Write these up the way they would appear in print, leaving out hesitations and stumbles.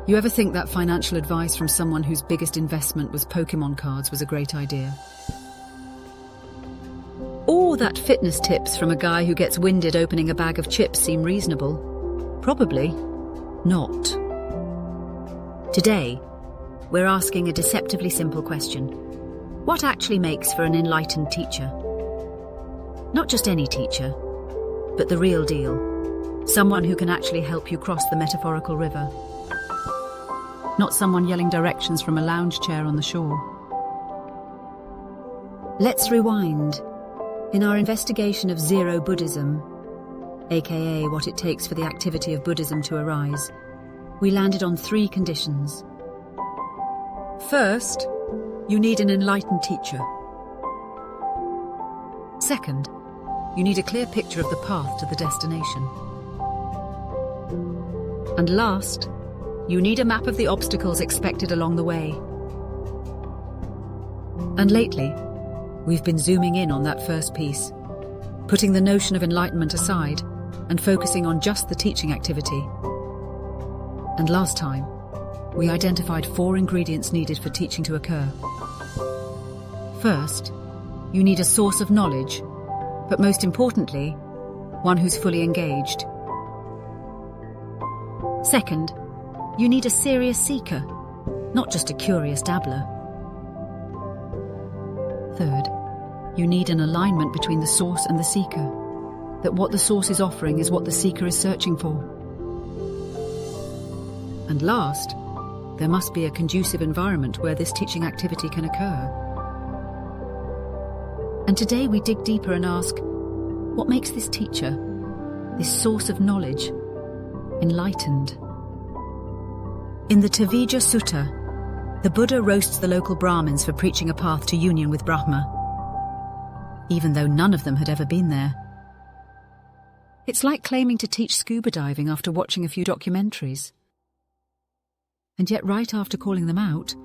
You ever think that financial advice from someone whose biggest investment was Pokemon cards was a great idea? Or that fitness tips from a guy who gets winded opening a bag of chips seem reasonable? Probably not. Today, we're asking a deceptively simple question. What actually makes for an enlightened teacher? Not just any teacher, but the real deal. Someone who can actually help you cross the metaphorical river. Not someone yelling directions from a lounge chair on the shore. Let's rewind. In our investigation of Zero-Buddhism, aka what it takes for the activity of Buddhism to arise, we landed on 3 conditions. First, you need an enlightened teacher. Second, you need a clear picture of the path to the destination. And last, you need a map of the obstacles expected along the way. And lately, we've been zooming in on that first piece, putting the notion of enlightenment aside and focusing on just the teaching activity. And last time, we identified 4 ingredients needed for teaching to occur. First, you need a source of knowledge, but most importantly, one who's fully engaged. Second, you need a serious seeker, not just a curious dabbler. Third, you need an alignment between the source and the seeker, that what the source is offering is what the seeker is searching for. And last, there must be a conducive environment where this teaching activity can occur. And today we dig deeper and ask, what makes this teacher, this source of knowledge, enlightened? In the Tevijja Sutta, the Buddha roasts the local Brahmins for preaching a path to union with Brahma, even though none of them had ever been there. It's like claiming to teach scuba diving after watching a few documentaries. And yet right after calling them out,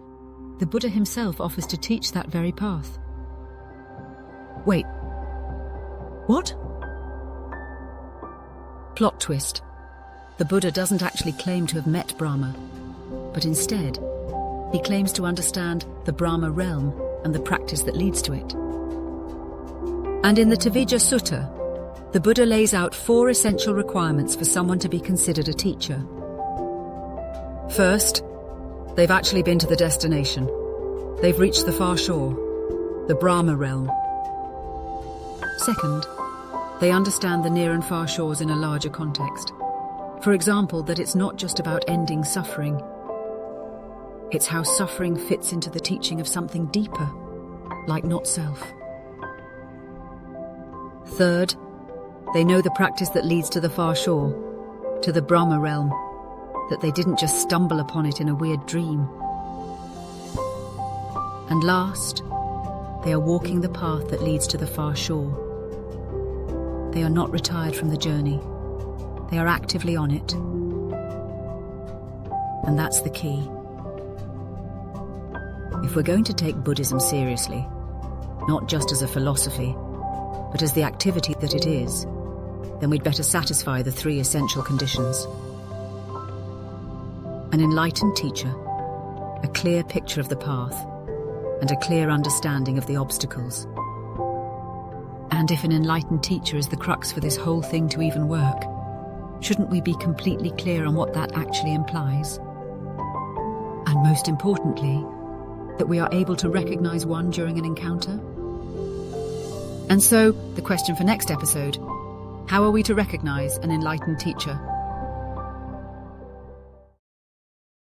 the Buddha himself offers to teach that very path. Wait, what? Plot twist. The Buddha doesn't actually claim to have met Brahma, but instead, he claims to understand the Brahma realm and the practice that leads to it. And in the Tevijja Sutta, the Buddha lays out 4 essential requirements for someone to be considered a teacher. First, they've actually been to the destination. They've reached the far shore, the Brahma realm. Second, they understand the near and far shores in a larger context. For example, that it's not just about ending suffering. It's how suffering fits into the teaching of something deeper, like not self. Third, they know the practice that leads to the far shore, to the Brahma realm, that they didn't just stumble upon it in a weird dream. And last, they are walking the path that leads to the far shore. They are not retired from the journey. They are actively on it. And that's the key. If we're going to take Buddhism seriously, not just as a philosophy, but as the activity that it is, then we'd better satisfy the 3 essential conditions. An enlightened teacher, a clear picture of the path, and a clear understanding of the obstacles. And if an enlightened teacher is the crux for this whole thing to even work, shouldn't we be completely clear on what that actually implies? And most importantly, that we are able to recognize one during an encounter? And so, the question for next episode: how are we to recognize an enlightened teacher?